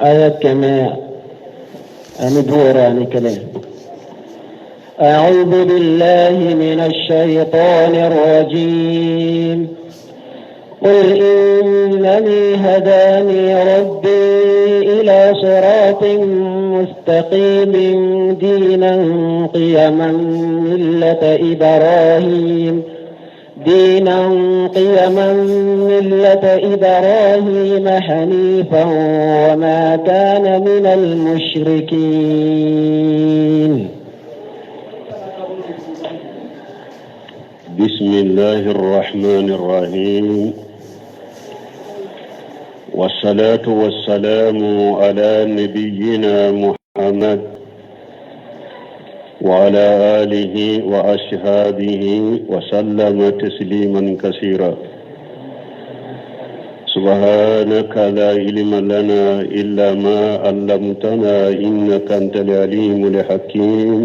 آيات كما أندوراني كلام. أعوذ بالله من الشيطان الرجيم. قل إنني هداني ربي إلى صراط مستقيم دينا قيما ملة إبراهيم حنيفا وما كان من المشركين. بسم الله الرحمن الرحيم، والصلاة والسلام على نبينا محمد وعلى آله وأصحابه وسلم تسليما كثيرا. سبحانك لا علم لنا إلا ما علمتنا إنك أنت العليم الحكيم.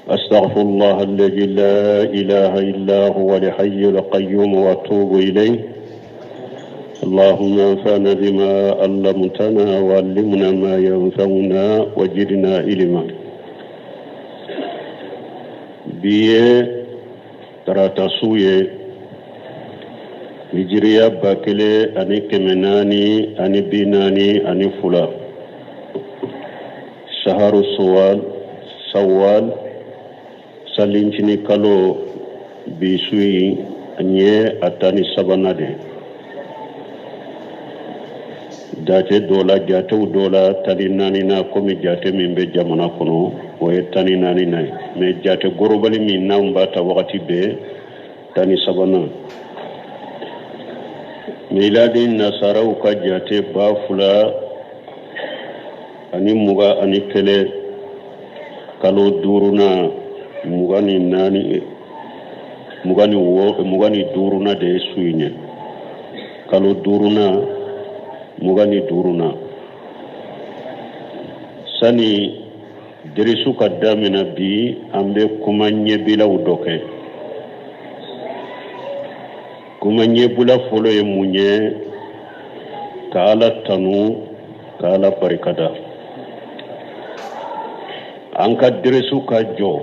أستغفر الله الذي لا إله إلا هو الحي القيوم وأتوب إليه. اللهم انفعنا بما علمتنا وعلمنا ما ينفعنا وزدنا علما. biye tarata suye hijriya bakele ani kemenani ani binani ani fula shaharu sawal salincini kalo bisui anye atani sabanade jate dola tani nani na komi jate mimbe jamana kono oye tani nani na me jate gorobali min na mbata wakati be tani sabana miladi nasara uka jate bafula ani muga ani kele kalo duruna mugani duruna de suine kalo duruna mugani duruna sani dirisu kadamina bi ambe kumanye bila udoke kumanye bula folo ye munye kala tanu kala barikada anka dirisu ka jo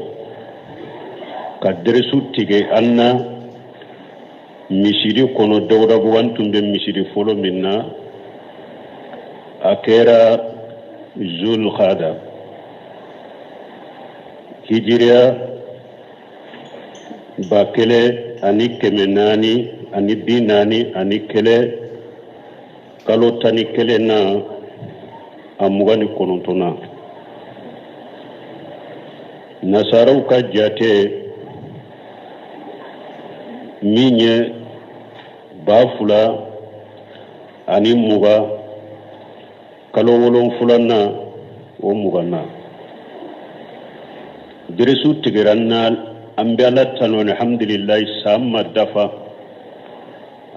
ka dirisu tige anna misiri kono dawda buwantumbe misiri folo minna akera zulkhada hijriya bakele ani kemenani ani binani ani kele kalo tani kele na amugani konontona nasaraw ka jate minye bafula ani muga kalo wolon fulanna o muganna dirisu tigiranna ambe ala tano alhamdulillah samma dafa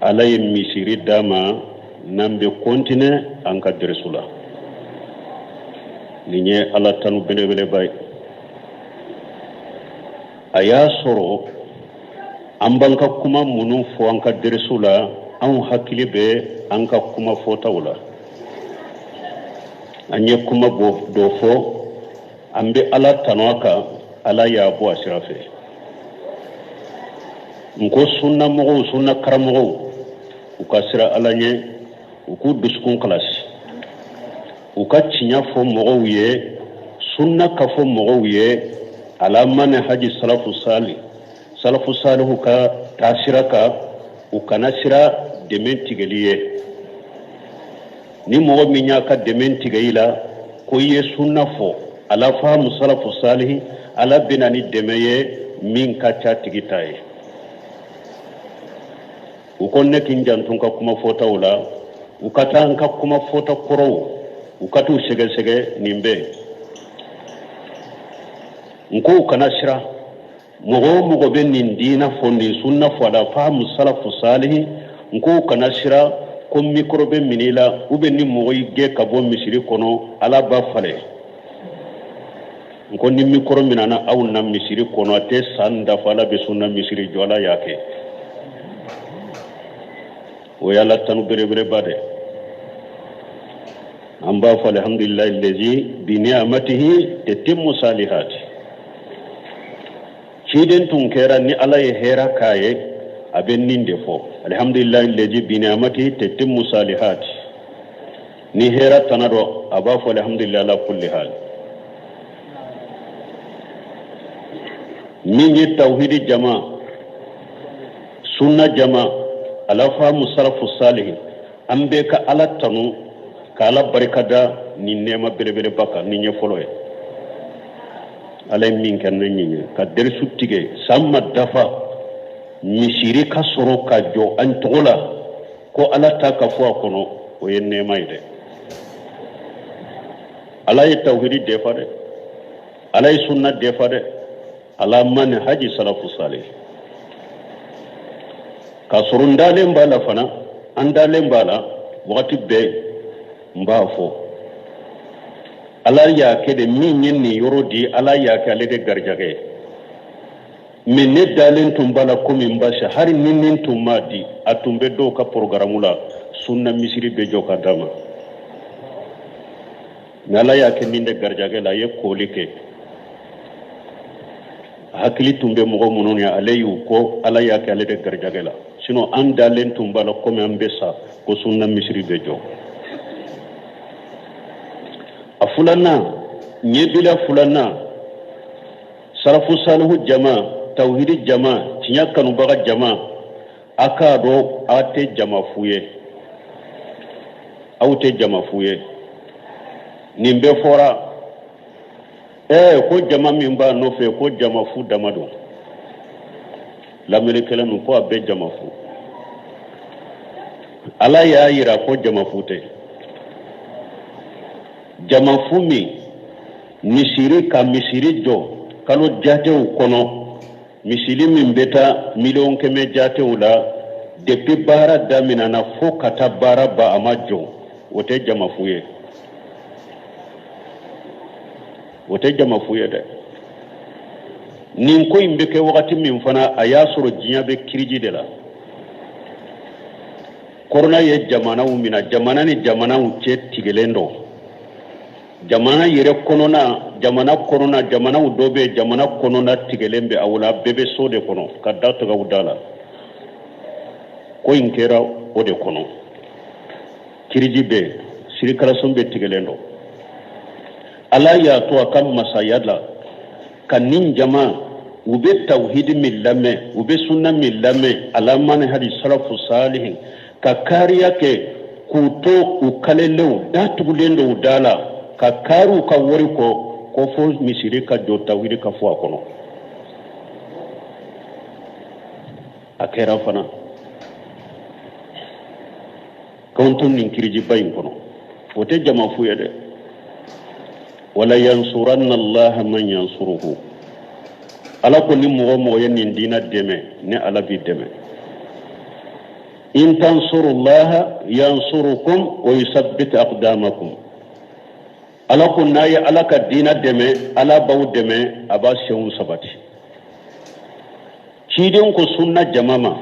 alay misiri dama nambe kontine anka dirisula ninye ala tanu bele bay aya soro ambanka kuma munun fo anka dirisula an hakili be anka kuma fotawla anye kuma do fo ambe ala tanwaka ala ya bo asirafe nko sunna mogo sunna karamogo ukasira ala nye uku duskun klasi ukachinya fo mogo ye sunna kafo mogo ye ala mane haji salafu salih uka tasiraka ukanasira dementigeliye ni mogo minya ka dementigela ko ye sunna fo ala fahamu salafu salih ala binani demeye min kacha tigitaye ukonne kinjantun ka kuma fota wala ukata anka kuma fota koro ukatu sege nimbe nko kana shira mogo ben nindina fondi sunna fo ala fahamu salafu salih nko kana shira ko mikrobe minila ube ni mogo yige kabo misiri kono ala ba fale nko ni mikro minana aw na misiri kono ate sanda fala be sunna misiri jola yake o yalla tanu bere bade amba fa alhamdulillah allazi bi ni'matihi tatimmu salihati ciden tun kera ni ala ye hera kaye aben ninde fo alhamdulillah allazi bi ni'matihi tatimmu salihati ni hera tanado aba fa alhamdulillah ala kulli hal min yi tauhidi jama sunna jama ala fahamu salafu salih ambe ka ala tanu ka ala barikada ni nema belebele baka ni nye folo ye ala min kan nanyi ka dersu tige samma dafa misiri ka soro ka jo an tola ko ala ta ka fo kono o ye nema ide ala ye tauhidi defa de ala ye sunna defa de ala man haji salafu salih ka surundale mbala fana andale mbala wakati be mbafo ala ya kede min yenni yorodi ala ya ke ale de garjage min ne dalen tumbala komi mbasha hari ninnin tumadi atumbe do ka programula sunna misiri be joka dama nala ya ke ninde garjage la ye kolike hakili tumbe mogo munun ya alayu ko ala ya ke ale de garjage la sino an dalen tumbala komi ambesa ko sunna misiri be jo afulana nyebila fulana sarafu salihu jama tauhidi jama tinya kanu baga jama akado ate jama fuye awte jama fuye nimbe fora ko jama mimba no fe ko jama fu damado lamele kala no ko abe jama fu ala ya yira ko jama fute jama fumi misiri ka misiri jo kalo jatew kono misili min beta million keme jatew la depuis bara damina na fo kata bara ba amajo wote jama fuye de nin ko imbe ke wakati min fana ayasoro jinya be kiriji de la korona ye jamana umina jamana ni jamana uche tigelendo jamana yere konona jamana korona jamana udobe jamana konona tigelembe awula bebe sode kono kadata ga udala ko inkera ode kono kiriji be sirikala sombe tigelendo ala ya to akam masayadla kanin jama ube tauhid millame ube sunna millame ala man hadi salafu salih ka kariya ke kuto ukalelo datugulendo udala ka karu ka wori ko fo misiri ka do tawiri ka fo akono akera fana kontum nin kiriji bayin kono wote jama fu yede wala yansuranna allah man yansuruhu ala ko ni mo yenin dina deme ne ala bi deme in tansurullaha yansurukum wa yuthabbit aqdamakum ala ko nayi ala ka dina deme ala baw deme aba sewu sabati ciden ko sunna jamama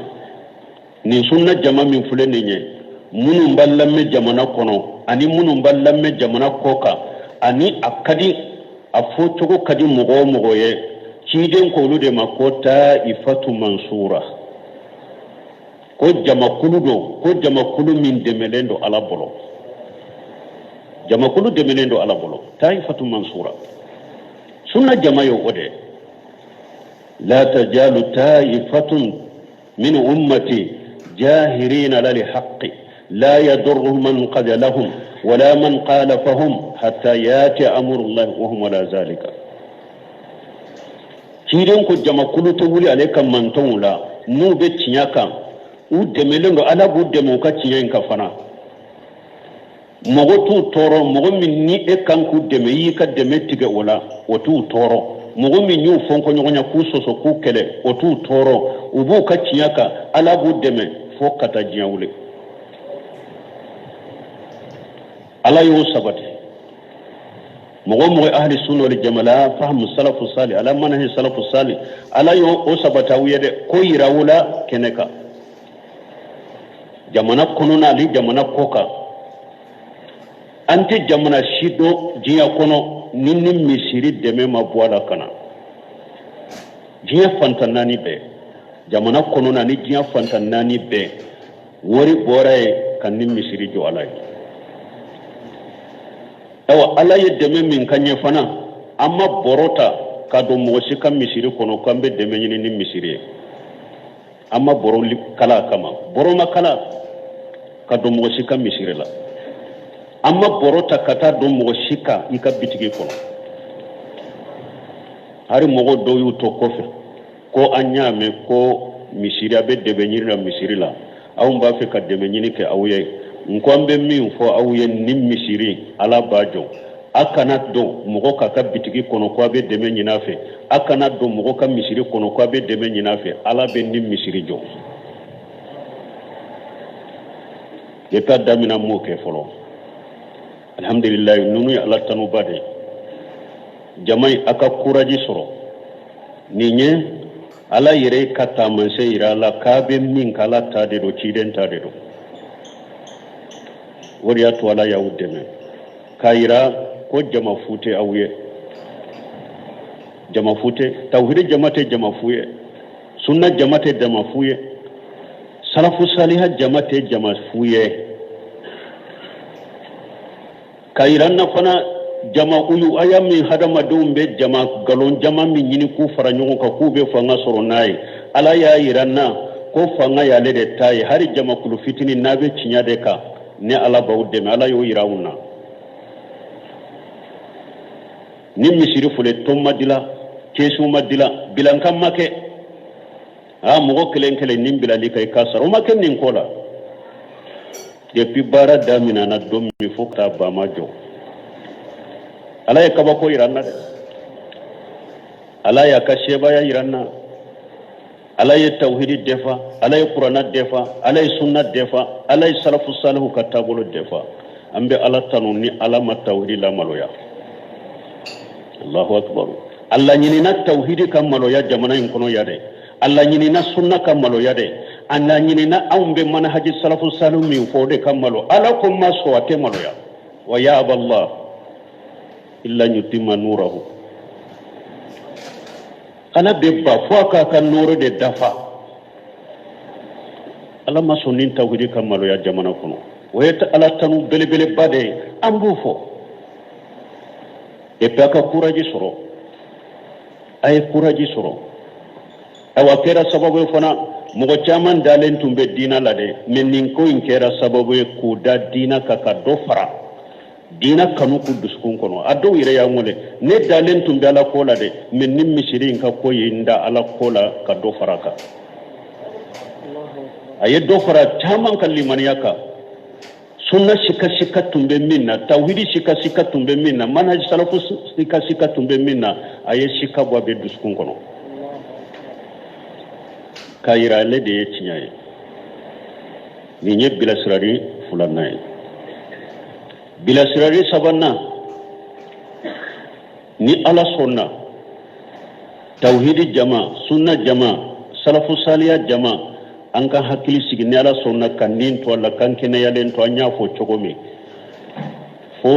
ni sunna jamami fuleni nye munu ballamme jamana kono ani munu ballamme jamana koka ani akadi afo chogo kadi mogo ye ciden ko lude makota ifatu mansura ko jamakulu min demelendo ala bolo jamakulu demelendo ala bolo taifatu mansura sunna jamayo ode la tajalu taifatun min ummati jahirina lil haqqi la yadurruhum man qadalahum wala man qalafahum hatta yati amru allah wa hum la zalika kiren ko jamakulu to wuli aleka manton la nu be tinyaka u demelendo ala bu demo ka tiyen ka fana mogo tu toro mogo min ni e kanku deme yi ka deme tige wala o tu toro mogo min yu fonko nyonya ku soso ku kele o tu toro ubu ka tinyaka ala bu deme fo kata jiawule ala yo sabati mogo ahli sunna wal jamaa fahmu salafu salih ala manhaji salafu salih ala yo o sabata wiyede ko yirawula keneka jamana konona ali jamana koka ante jamana shido jiya kono ninni misiri deme ma boala kana jiya fantanani be jamana kono na ni jiya fantanani be wori borae kan ni misiri jo alay awa alay deme min kanye fana amma borota kado mosi kam misiri kono kambe deme ni misiri amma boro kala kama boro makala kado mosi kam misiri la amma borota kata do mogo shika ika bitigi kono hari mogo do yu to kofe ko anyame ko misiri abe debe nyiri na misiri la awu mba fe ka debe nyini ke awuye nkwambe mi fo awuye ni misiri ala bajo akana do mogo ka bitigi kono ko abe debe nyina fe akana do mogo ka misiri kono ko abe debe nyina fe ala be ni misiri jo yeta damina mo ke folo alhamdulillah nunu ya Allah tanu bade jamai aka kuraji soro ninye ala yere kata manse ira la kabe min kala tade do ciden tade do wariya to ala ya udeme kaira ko jama fute awye jama fute tauhid jamate jama fuye sunna jamate jama fuye salafu salihah jamate jama fuye kairanna fana jama uyu ayami hadama dumbe jama galon jama min yini ku faranyo ka ku be fanga soro nayi ala ya iranna ko fanga ya lede tayi hari jama kulu fitini nabe cinya de ka ne ala bawde me ala yo irawuna ni misiri fule tomma dila kesu madila bilan kam make mo kelen kelen nim bilali kay kasaro make nin kola depuis bara damina na dom mi fokta ba majo ala ya kaba ko iranna de ala ya kashe ba ya iranna ala ya tauhidi defa ala ya qur'ana defa ala ya sunna defa ala ya salafu salihu katabulu defa ambe ala tanu ni ala ma tauhidi la maloya Allahu akbar alla nyini na tauhidi kam maloya jamana in kono yade alla nyini na sunna kam maloya de alla nyini na ambe manhaji salafu salihu min fode kam malo ala ko ma so ate maloya wa ya aballah illa yutimma nurahu ana bebba fo ka kan nuru de dafa ala ma sonin tawhidi kam maloya jamana kono wayta ala tanu bele bele bade ambu fo e paka kuraji soro ay kuraji soro awa kera sababu fana mugo chaman dalen tumbe dina lade men nin ko in kera sababu ko da dina kaka do fara dina kanu ku duskun kono ado ire ya ngole ne dalen tumbe ala kola de men nin mishirin ka ko yinda ala kola ka do faraka aye do fara chaman kallimani yaka sunna shika tumbe minna tauhidi shika tumbe minna manhaj salafu shika tumbe minna aye shika bwa be duskun kono kayira le de tinyaye ni nye bilasrari fulanay bilasrari sabanna ni ala sunna tauhidi jama sunna jama salafu saliya jama anka hakili sigini ala sunna kanin to la kankene yalen to anya fo chogomi fo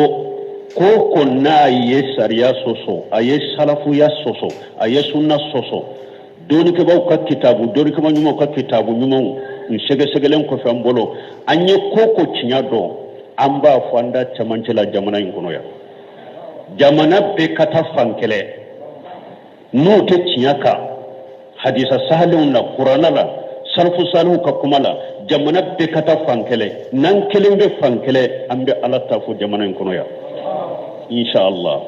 ko na ye sariya soso aye salafu ya soso aye sunna soso doni ke baw ka kitabu doni ke ma nyuma ka kitabu nyuma segelen ko fam bolo anye koko cinya do amba fanda chamancela jamana inkono ya jamana be kata fankele no te cinyaka hadisa sahalun na qur'ana la sarfu salu ka kumala jamana be kata fankele nan kelimbe fankele ambe ala tafu jamana inkono ya insha Allah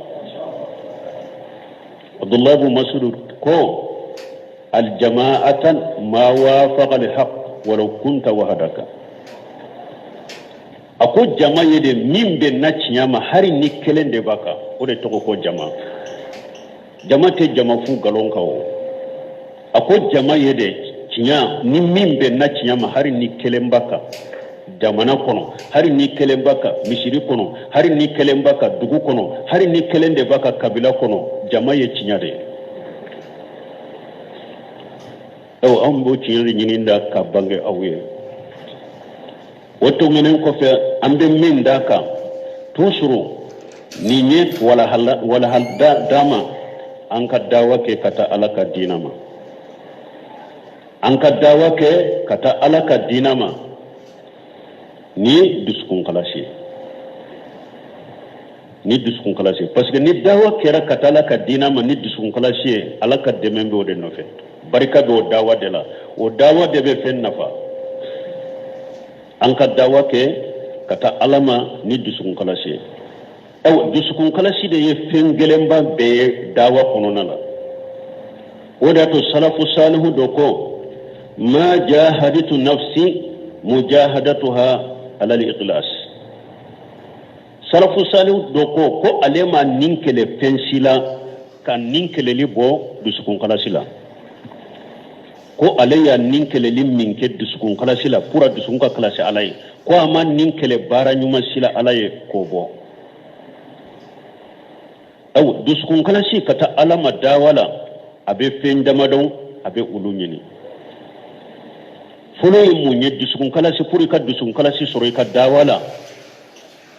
Abdullah ibn Mas'ud ko الجماعة ما وافق الحق ولو كنت وحدك أكو جماعة يدي مين بناتشياما هاري نيكلين دي باكا ودي توكو جماعة جماعة جماعة فو غالون كاو أكو جماعة يدي تشيا ني مين بناتشياما هاري نيكلين باكا jamana kono hari ni kelen baka mishiri kono hari ni kelen baka dugu kono hari ni kelen de baka kabila kono jama ye chinyade aw ambo chinyade nyininda ka bange awye woto menen ko fe ambe min daka tusuru ninye wala hal dama an ka dawa ke kata alaka dinama an ka dawa ke kata alaka dinama ni duskun kalasi parce que ni dawa kera kata alaka dinama ni duskun kalasi alaka demembe o de nofe barika do dawa de la o dawa de be fen nafa an ka dawa ke kata alama ni duskun kalasi dusukun kalasi de ye fen gelemba be dawa konona la o da to salafu salihu do ko ma jahadatu nafsi mujahadatuha ala al-ikhlas salafu salihu do ko alema ninkele fensila kan ninkele libo dusukun kalasi la ko aleya ninkele limminke dusukun kalasi la pura dusukun kalasi alay ko ama ninkele bara nyuma sila alay ko bo duskun kalasi kata alama dawala abe fen damadon abe ulunyini fulo munye duskun kalasi puri ka duskun kalasi soro ka dawala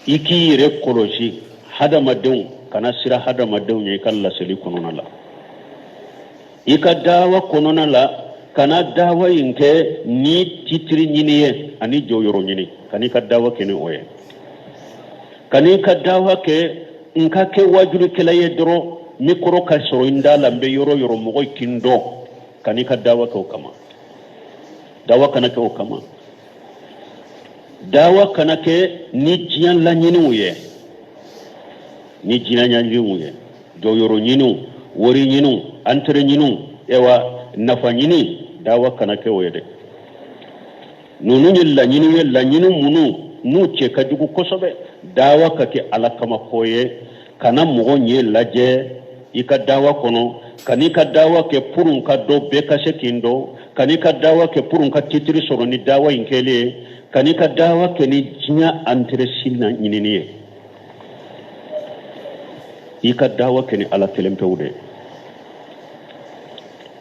iki re koloji hada madon kana sira hada madon ne kala seli kununa la ika dawa kununa la kana dawa inke ni titri nyiniye ani joyoro nyini kani ka dawa kene oye kani ka dawa ke nka ke wajulu kala ye doro mikro ka soro inda lambe yoro mogo kindo kani ka dawa ko kama dawa kana ke o kama dawa kana ke ni jiyan la nyinu ye ni jiyan nyinu ye do yoro nyinu wori nyinu antre nyinu ewa nafa nyini dawa kana ke o yede nunu la nyinu munu nu ce ka jugu kosobe dawa kake alakama koye kana mogo nye laje ika dawa kono kani ka dawa ke purun ka do be kashe kindo kani ka dawa ke purun ka titiri soro ni dawa inkele kani ka dawa ke ni jinya antre silna nyininiye ika dawa ke ni ala telempewde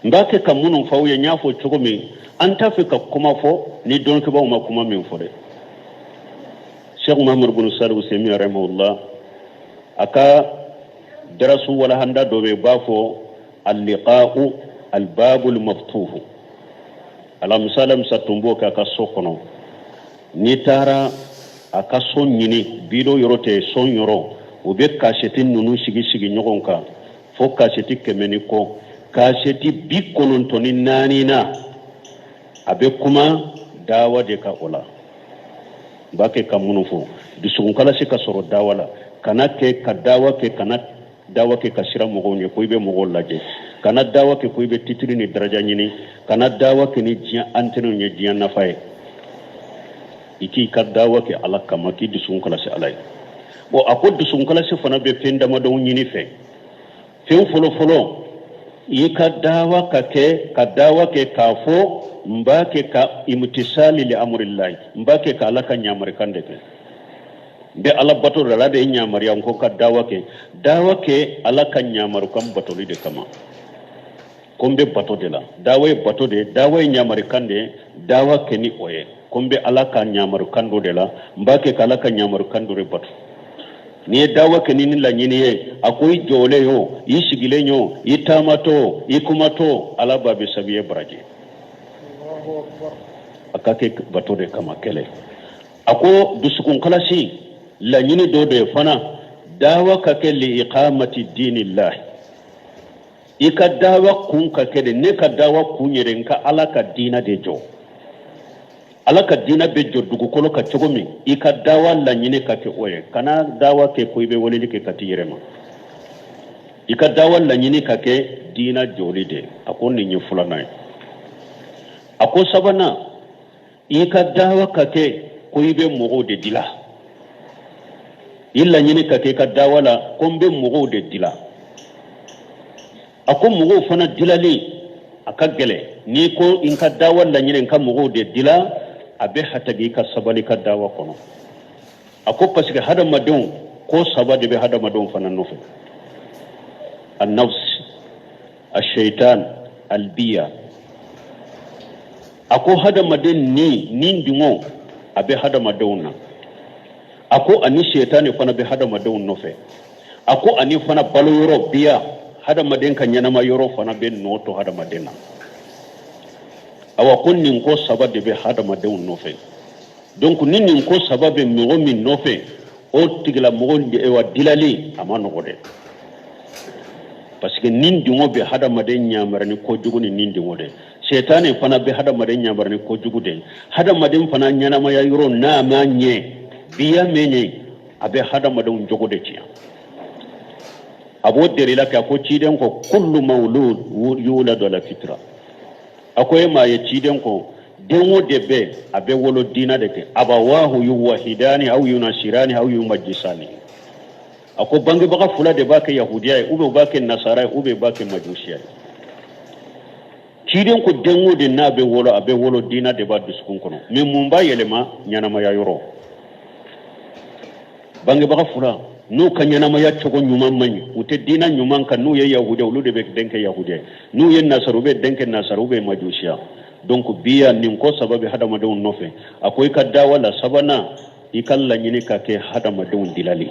mbake kamunun fawye nyafo chugumi antafika kuma fo ni donke ba uma kuma min fode Sheikh Muhammad bin Salih Usaymin rahimahullah aka darasu wala handa dobe bafo al-liqa'u al-babu al-maftuh ala musalam satumbo ka sokono ni tara aka son nyini bido yorote son yoro ube kashetin nunu sigi nyogonka fo kasheti kemeni ko kasheti bikonon toni nani na abe kuma dawa de ka ola bake kamunu fo dusukun kala se ka soro dawala kana ke ka dawa ke kana dawa ke kasira mogo nye ko ibe mogo laje kana dawa ke ko ibe titiri ni daraja nyini kana dawa ke ni jiya anteno nye jiya nafaye iki ka dawa ke ala kama ki dusukun kala se alay bo akod dusukun kala se fana be fenda ma don nyini fe fen folo ika dawa ke kafo mbake ka imtisali li amrillahi mbake ka alaka nyamari kande ke be ala bato da de nyamari yanko ka dawa ke alaka nyamaru kam bato de kama kombe bato de la dawa nyamari kande dawa ke ni oye kombe alaka nyamaru kando de la mbake ka alaka nyamaru kando re bato ni dawa ke ni la nyini ye akoy jole yo yisigile nyo itamato ikumato ala babe sabiye braje akake bato de kama kele ako dusukun kalasi la nyini do de fana dawa kake li iqamati dinillah ika dawa kun kake de ne ka dawa kunyere nka alaka dina de jo alaka dina be jo dugu kolo ka chogomi ika dawa la nyini kake oye kana dawa ke koibe wolili ke katiyerema ika dawa la nyini kake dina jolide ako ni nyufula nay ako sabana ika dawa kake koibe mogo de dila illa nyini kake ka dawa la kombe mogo de dila ako mogo fana dilali akagele ni ko inka dawa la nyini nka mogo de dila abe hatagi ka sabali ka dawa kono ako pasike hada madon ko sabade be hada madon fana nofe an-nafs ash-shaytan al-biya ako hada maden ni nindingo abe hada madonna ako ani shetani fana be hada madenw nofe ako ani fana balo yoro biya hada maden kan yana ma yoro fana be noto hada madena awa kun nin ko sabade be hada madenw nofe donc nin ko sababe mo min nofe o tigla mo e wa dilali amano gode parce que nin dingo be hada maden nyamarani ko juguni nin dingo de shetani fana be hada maden nyamarani ko jugude hada maden fana nyana ma ya yoro na ma nye biya menye abe hada maden jogude ci abo derila ka ko ciden ko kullu maulud yuladu ala fitra akoy ma ye ciden ko denwo debe abe wolo dina de ke abawahu yuwahidani aw yunashirani aw yumajjisani ako bangi baka fula de bake yahudiya ube bake nasara ube bake majusiya ciden ko denwo de na be wolo abe wolo dina de ba duskun kono me mumba yelema nyana ma ya yoro bangi baka fula no kanyana ma ya chogo nyuma manyi ute dina nyuma kan no ye yahudiya ulu de be denke yahudiya no ye nasaru be denke nasaru be majusiya donc biya nin ko sababi hada madun nofe akoy kadda wala sabana ikalla nyini ka ke hada madun dilali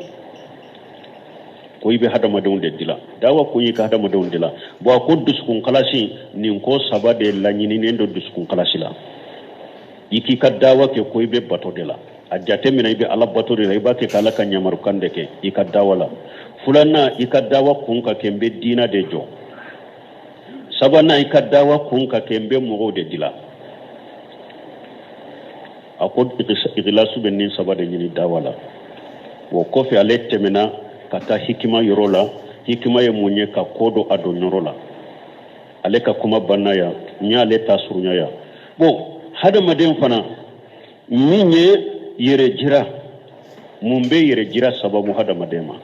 ko ibe hada madun de dila dawa ko yi ka hada madun dila bo ko duskun kalasi nin ko sabade la nyini nen do duskun kalasi la iki kadda wa ke ko ibe bato dila ajate mina ibe ala bato dila ibake kala kan nyamaru kande ke ikadda wala fulanna ikadda wa kun ka kembe dina de jo sabana ikadawa kunka kembe mo de dila akod iglasu benin sabade ni dawala wo kofi alette mena kata hikima yorola hikima ye munye ka kodo ado nyorola aleka kuma banaya nya leta surunya ya bo hada maden fana minye yere jira mumbe yere jira sababu hada madema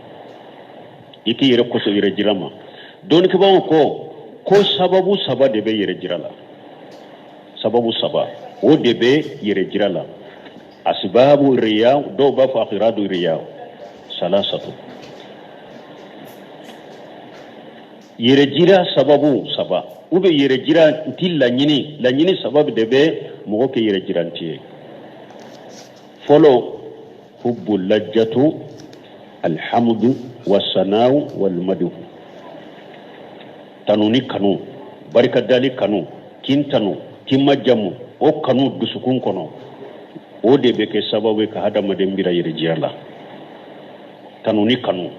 iki yere koso yere jira ma don ke ba ko sababu saba de be yere jirala sababu saba o de be yere jirala asbabu riya do ba fa akhiradu riya salasatu yere jira sababu saba ube yere jira tilla nyini la nyini sababu de be mo ke yere jiranti folo hubbu lajjatu alhamdu was-sana'u wal-madhu tanuni kanu barika dali kanu kintanu timmajamu o kanu dusukun kono o de be ke sababu ka hada madembira yere jiyala tanuni kanu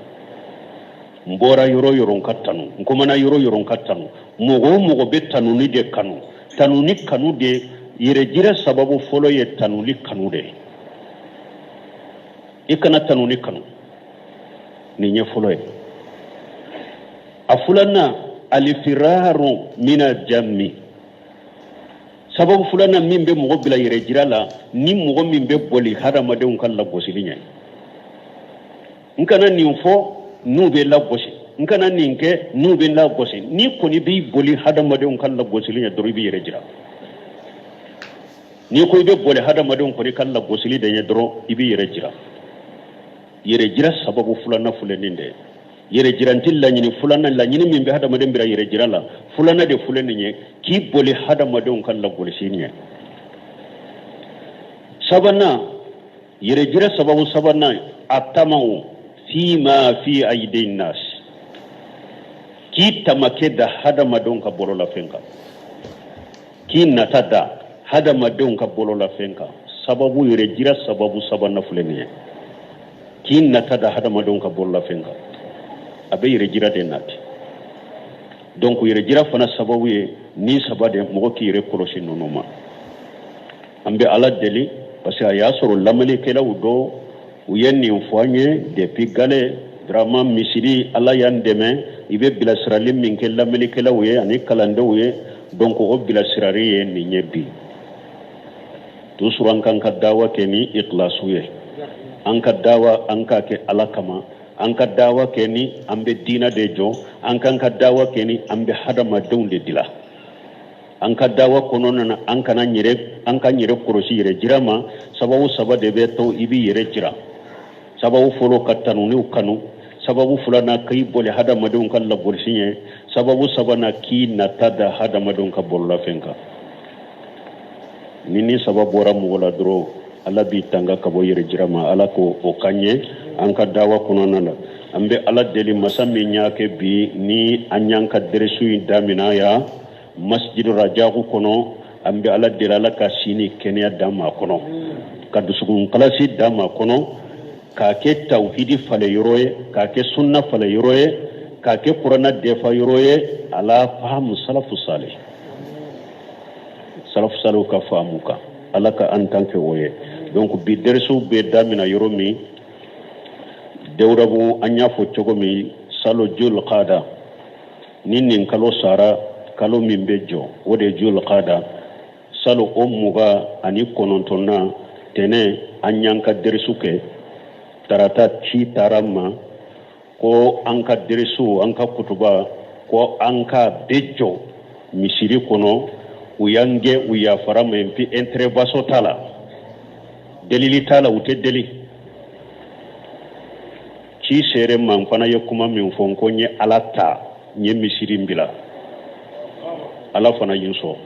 mbora yoro yoron kattanu ngomana yoro yoron kattanu mogo be tanuni de kanu de yere jira sababu folo ye tanuni kanu de ikana tanuni kanu ni nye folo ye afulana alifiraru mina jammi sababu fulana min be mogo bila yere jirala ni mogo min be boli hada madenw kan la gosilinya nkana nin fo nu be la gosi nkana nin ke nu be la gosi ni koni bi boli hada madenw kan la gosilinya doro bi yere jira ni ko be boli hada madenw ko kan la gosili de nya doro ibi yere jira sababu fulana fuleninde yere jirantil la nyini fulana la nyini min be hada maden bira yere jirala fulana de fulani nye ki boli hada maden kan la golisinya sabana yere jira sababu sabana atamahu fima fi aidin nas ki tamake da hada maden ka bolola fenka ki natada hada maden ka bolola fenka sababu yere jira sababu sabana fulani ki natada hada maden ka bolola fenka abe yere jira de nati donc yere jira fana sababu ye ni sabade mo ki yere korosi nonoma ambe ala deli parce que ya soro lamali kela udo uyenni mfanye depuis gale drama misiri ala yandeme ibe bila siralim min kella lamali kela uye ani kalande uye donc o bila sirari ye ni nyebi to suran kan kadawa ke ni ikhlasu ye an kadawa an ka ke ala kama an ka dawa keni ambe dina de jo an kan ka dawa keni ambe hadama de dila an ka dawa konona an kana nyire an ka nyire korosi yere jirama sababu sabade be to ibi yere jira sababu folo katanu ni kanu sababu fulana kai bole hadama de kan la bolsinye sababu sabana ki natada hadama de kan bolla fenka nini sababu ramu wala dro ala bi tanga kabo yere jirama ala ko o kanye anka dawa kono nana ambe ala deli masami nyake bi ni anyanka deresu damina ya masjidu rajaku kono ambe ala deli ala ka sini kenya dama kono kadusugun kalasi dama kono ka ke tauhidi fale yoroye ka ke sunna fale yoroye ka ke qur'ana defa yoroye ala fahamu salafu salih ka fahamuka ala ka en tant que woye donc bi dersu be damina yoromi dewrabu anya fo cogomi salo jul qada ninnin kalo sara kalo min bejo wode jul qada salo ommuga ani konontonna tene anyanka dersu ke tarata ci taramma ko anka dersu anka kutuba ko anka bejo misiri kono uyange uya farama mpi entrevaso tala delili tala ute deli ci sere man fana yakuma min fonko nye alata nye misiri mbila ala fana yinso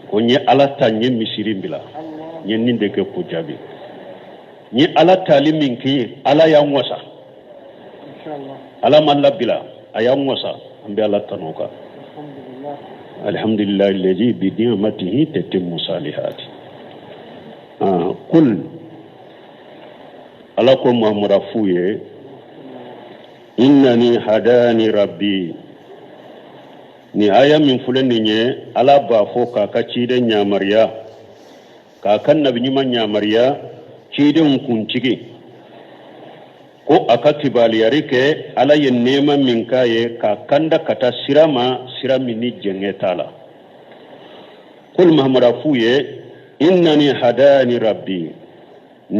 ko nye alata nye misiri mbila nye ninde ke kujabi nye alata liminki ala ya mwasa ala malabila aya mwasa ambi ala tanoka alhamdulillah alladhi bi ni'matihi tatimmu salihati qul alakum mamrafuye innani hadani rabbi ni aya min fulani nye ala ba fo ka cide nyamariya ka kan nabi nyima nyamariya cide kuncigi ko akati baliyari ke ala ye nema min kaye ka kanda kata sirami ni jenge tala kul mahmarafuye innani hadani rabbi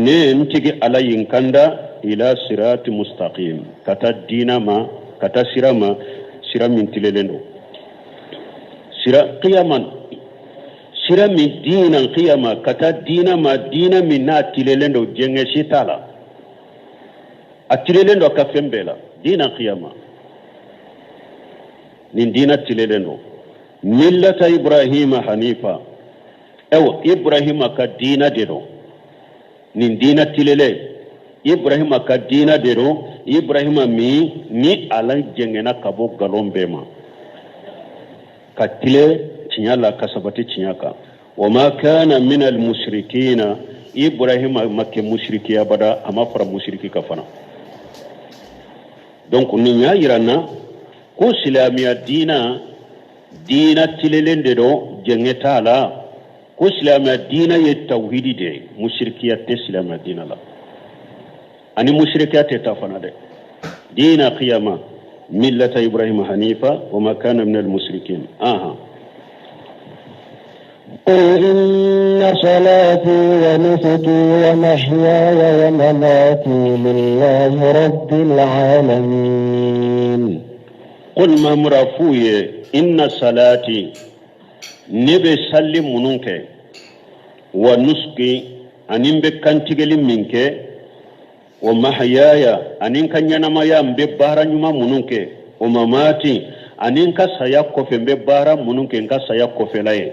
ne ntigi ala yin kanda ila sirati mustaqim kata dinama kata sirami tilelendo sira qiyaman sirami dinan qiyama kata dinama dinami na tilelendo jenge shitala atilelendo akafembela dina qiyama nin dina tilelendo millata ibrahima hanifa ibrahima ka dina dedo nin dina tilele ibrahima ka dina dedo ibrahima mi ala jengena kabo galombema ka tile tinyala kasabati tinyaka wama kana min al mushrikina ibrahima makke mushriki abada ama fara mushriki kafana donc ni ya irana ko islamiya dina tilelende do jengeta la ko islamiya dina ye tauhidi de mushrikiyat islamiya dina la ani mushrikiyat tafana de dina qiyama millata ibrahim hanifa wama kana min al mushrikin قل إن صلاتي ونسكي ومحياي ومماتي لله رب العالمين قل ما مرافوي إن صلاتي نبي سلم منك ونسكي أنين بكانتيجل منك ومحياي أنين كان ينما يام ببارا نما منك ومماتي أنين كسياكو في ببارا منك كسياكو في لاي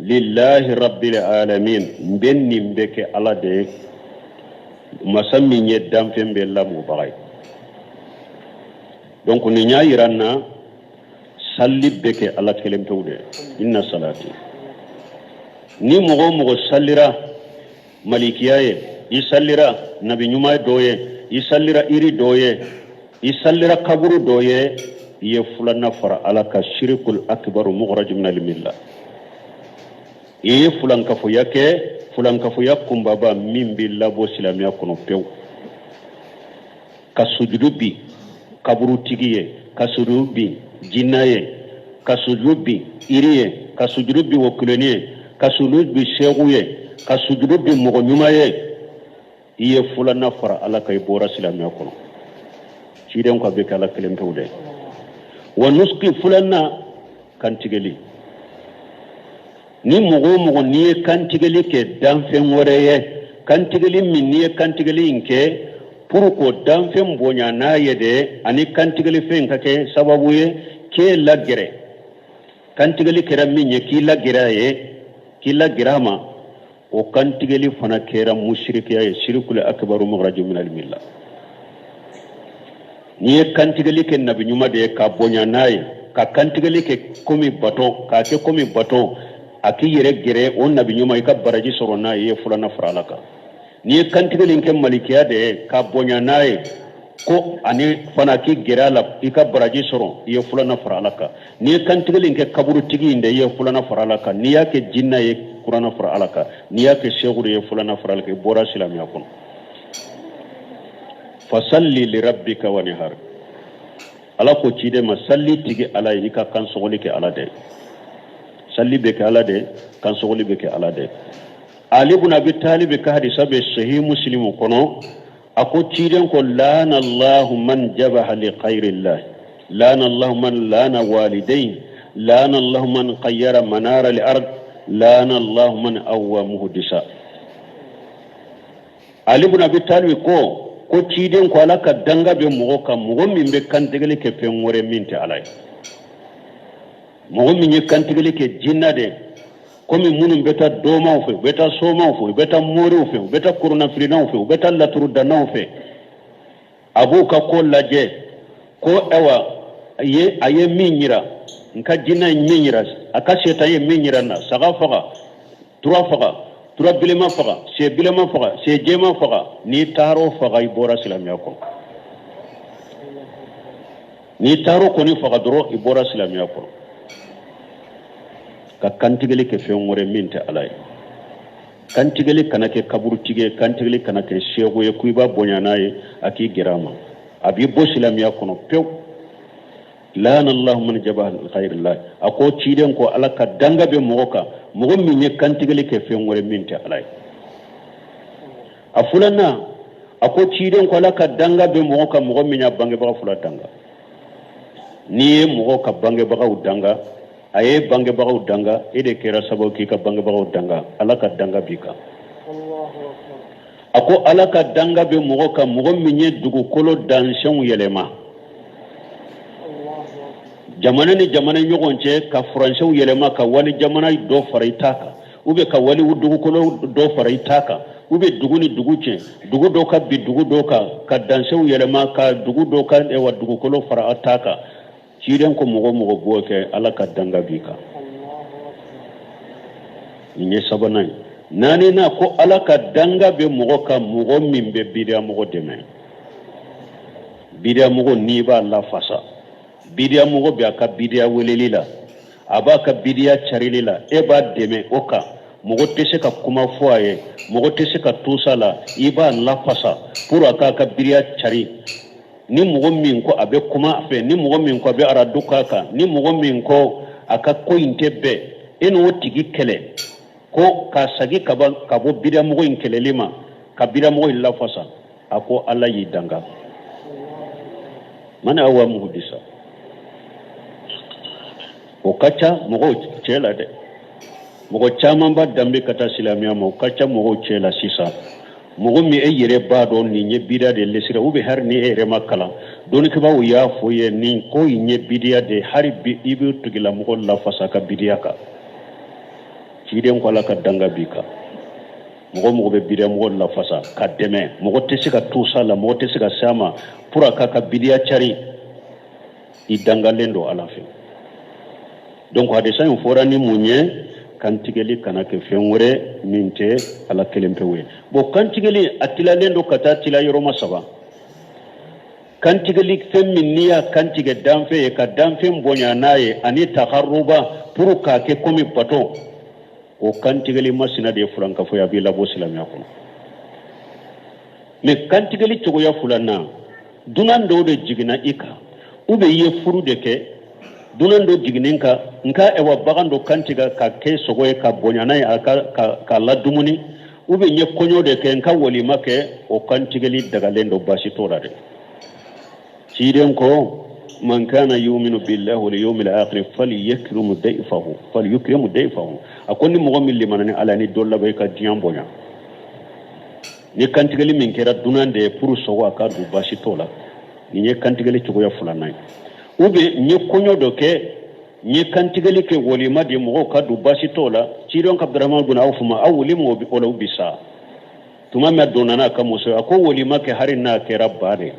lillahi rabbil alamin benni mbeke ala de masami nyedam fembe la mu bagay donc ni nyaayiranna salli beke ala kelem tawde inna salati ni mogo sallira malikiyaye isallira nabi nyuma doye isallira iri doye isallira kaburu doye ye fulana fara ala ka shirkul akbar mukhraj min al millah fulankafu yakum baba min billabo silamiya kono pew kasujudubi kaburu tigiye kasujudubi jinaye kasujudubi iriye kasujudubi wokuleniye kasujudubi sheguye kasujudubi mogonyumaye iye fulana fara ala kay bora silamiya kono ciden ko be kala kelem tawde wa nuski fulana kantigeli ni mogo ni kantigeli ke danfen woreye kantigeli min ni kantigeli inke pour ko danfen bonya na yede ani kantigeli fen kake sababu ye ke lagere kantigeli kera min ye ki lagera ye ki lagrama o kantigeli fana kera mushrikiya ye shirkul akbaru mukhraju min al milla ni ye kantigeli ke nabi nyuma de ka bonya naye ka kantigeli ke komi bato ka ke komi bato aki yere gere on nabi nyuma ka baraji soro naye ye fulana faralaka ni ye kantigeli ke malikiya de ka bonya naye ko ani fana ki gerala ika baraji soro ye fulana faralaka ni kantigeli ke kaburu tigi inde ye fulana faralaka ni yake jinna ye qur'ana faralaka ni yake sheguru ye fulana faralaka bora silamiya kun fasalli li rabbika wanhar ala ko cide ma salli tigi ala ika kan sogoli ke ala de salli be ke ala de kan sogoli be ke ala de ali ibn abi talib ka hadisa be sahih muslim kono ako ciden ko lana allah man jabaha li khairillah lana allah man lana walidain lana allah man qayyara manara li ard lana allah man awwa muhdisa ali ibn abi talib ko ciden ko ala ka danga be mogo ka mogo min be kantigeli ke penwore minte alay mogo min ye kantigeli ke jinna de komi munum beta doma fe beta soma fe beta mori fe beta kuruna frina fe beta laturu dana fe abu ka ko laje ko ewa aye minyira nka jinna minyira aka sheta ye minyira na saga faga tura faga tura bilema faga se bilema faga se jema faga ni taro faga ibora silamiya ko ni taro ko ni faga doro ibora silamiya ko ka kantigeli ke fenwore minte alay kantigeli kanake kaburu tige kantigeli kanake shego ye kuiba bonyanaye aki girama abi bo silamiya kono pew lana allah man jabal khairillah ako ciden ko alaka danga be mogoka mogo min ye kantigeli ke fenwore minte alay afulana ako ciden ko alaka danga be mogoka mogo min ya bange baga fula danga ni mogo ka bange baga udanga aye bange bagaw danga ede kera sabo ki ka bange bagaw danga alaka danga bika ako alaka danga be mogo ka mogo minye dugu kolo danshen yelema jamana ni jamana nyogonche ka franshen yelema ka wali jamana do faraitaka ube ka wali dugu kolo do faraitaka ube dugu ni dugu che dugu do ka bi dugu do ka danshen yelema ka dugu do ka ewa dugu kolo faraitaka ciden ko mogo boke ala ka danga bika nye sabanai nani na ko ala ka danga be mogo ka mogo min be bidia mogo deme bidia mogo ni ba la fasa bidia mogo be aka bidia welelila aba ka bidia charilila e ba deme oka mogo tese ka kuma foaye mogo tese ka tusala iba la fasa pour aka ka bidia chari ni mogo min ko abe kuma fe ni mogo min ko abe araduka ka ni mogo min ko aka ko intebe eno tigi kele ko ka sagi ka bo bida mogo in kele lima ka bida mogo illa fasa ako alla yi danga mana awa muhdisa o kacha mogo chela de mogo chama ba dambe kata silamiya mo kacha mogo chela sisa mogo mi e yere ba do ni nye bida de lesira ube har ni e rema kala doni ke ba ya fo ye ni ko nye bidia de hari bi ibu tugila mogo la fasa ka bidia ka ciden ko la ka danga bika mogo be bidia mogo la fasa ka deme mogo tesi ka tusala mogo tesi ka sama pura ka bidia chari i danga lendo ala fe donc hadisa en fora ni munye kantigeli kanake fenwore minte ala kelempewe bo kantigeli atila lendo kata tila yoroma saba kantigeli femminia kantige damfe e ka damfe mbonya naye ani taharruba pour ka ke komi pato o kantigeli masina de fulanka fo ya bi labo silamiya ko me kantigeli togo ya fulana dunan do de jigina ika ube ye furu de ke dunan do jigninka nka ewa bagando kantiga ka ke sogoye ka bonyana ka ladumuni ube nye konyo de ke nka walima ke o kantigeli daga lendo basi torade ciden ko man kana yu'minu billahi wal yawmil akhir falyakrim dayfahu akoni mo min limanani ala ni dolla bay ka diam bonya ni kantigeli min kera dunande pour sogo ka du basi tola ni nye kantigeli cugo ya fulanay ube nye konyo do ke nye kantigeli ke walima de mo ka du basi tola ciidon ka Abdurrahman bin Auf ma awli mo bi olo bisa tuma me donana ka muso ko wolima ke harina ke rabbane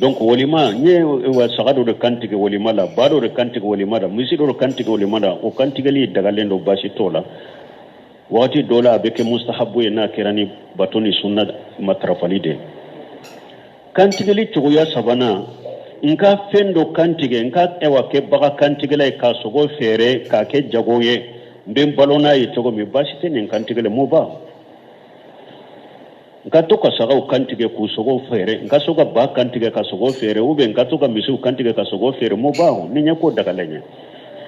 donc wolima nye wa sagado de kantige wolima la bado de kantige wolima da musido de kantige wolima da o kantige li daga lendo bashi tola wati dola abeke mustahabu na kirani batoni sunna matrafalide kantige li tuya sabana nka fendo kantige nka ewa ke baga kantige la ka sogo fere ka ke jagoye mbem balona yi togo mi bashi tenen kantige le moba nka to ka saga kantige ku sogo fere nka soga ba kantige ka sogo fere ube nka to ka misu kantige ka sogo fere moba ni nya ko daga lenya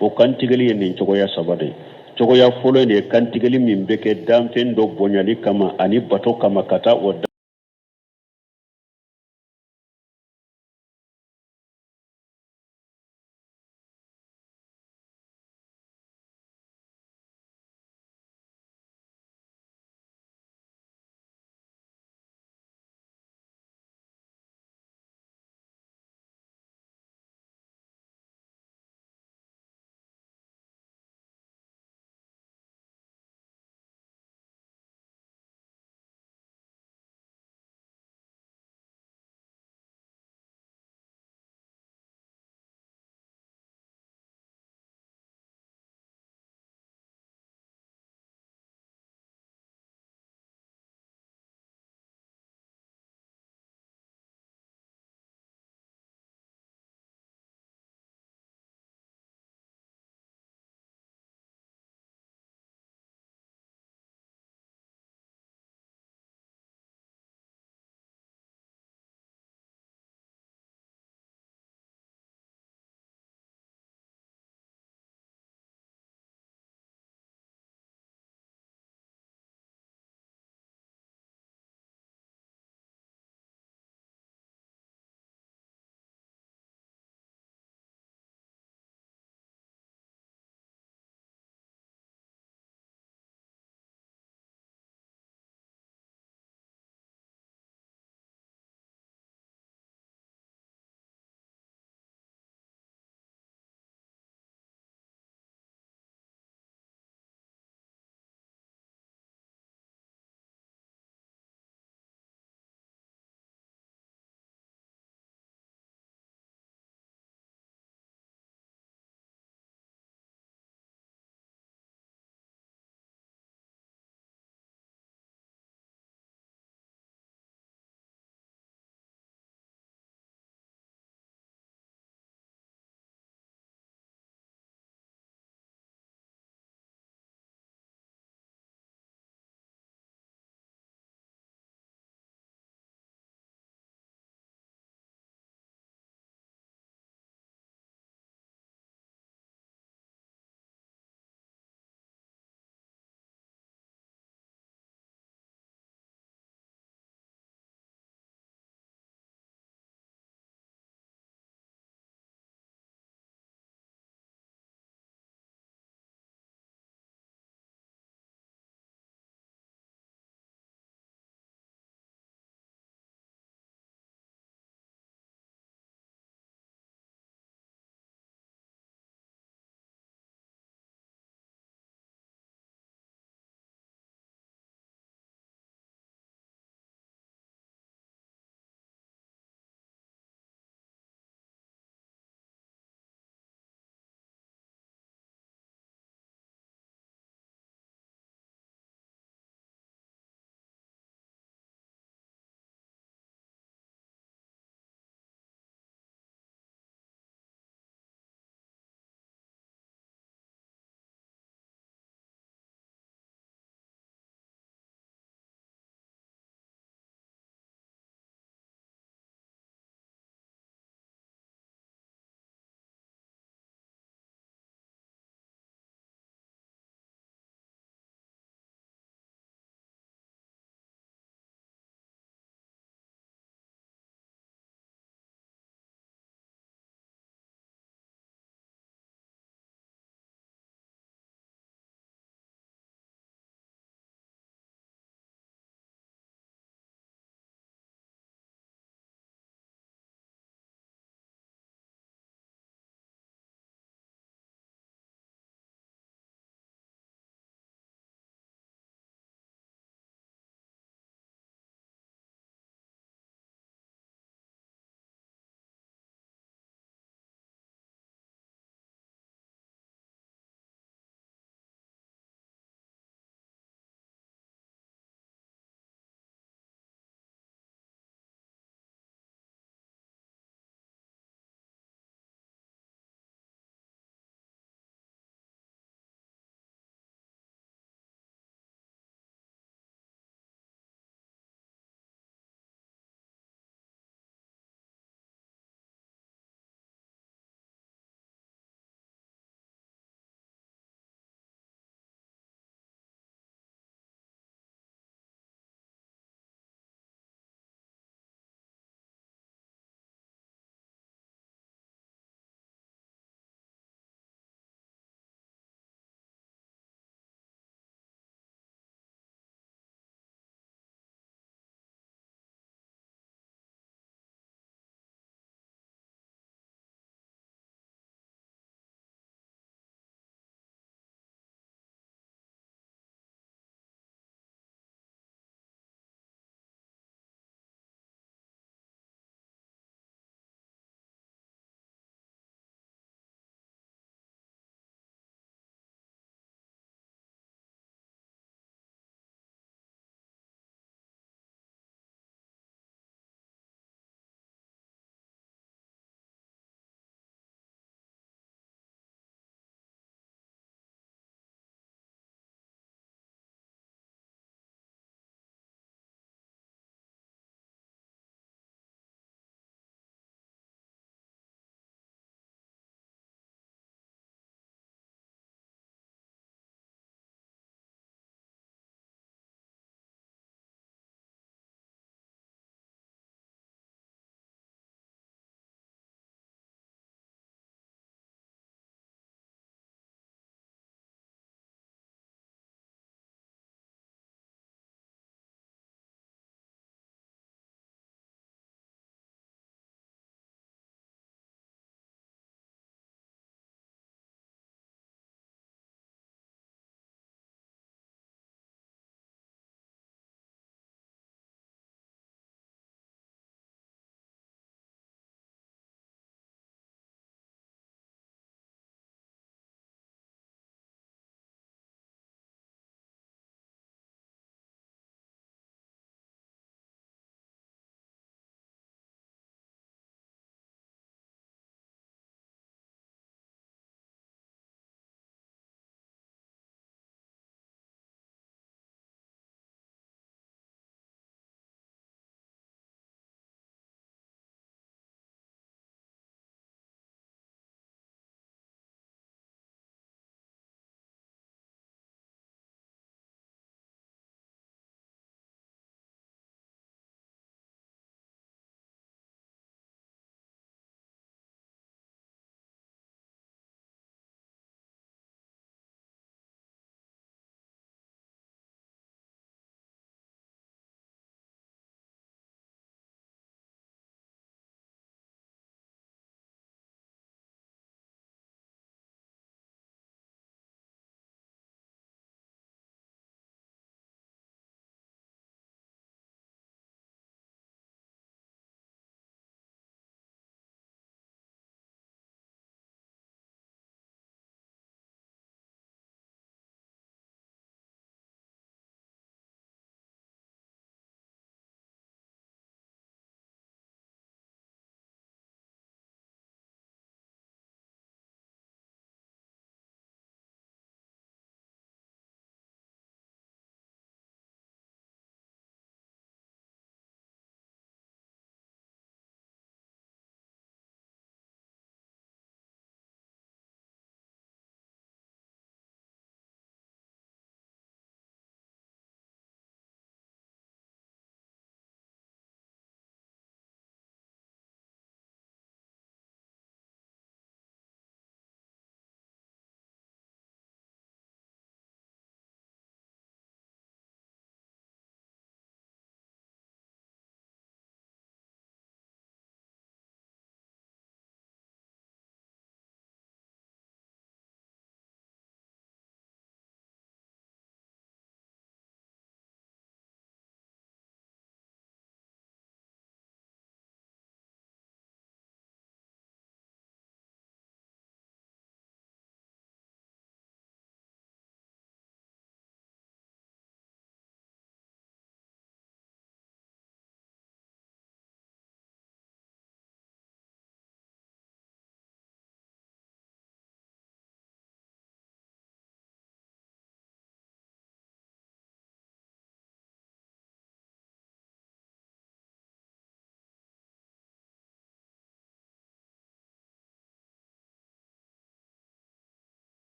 o kantige li ni togo ya sabade togo ya folo ne kantige li min beke damfen do bonyali kama ani bato kama kata o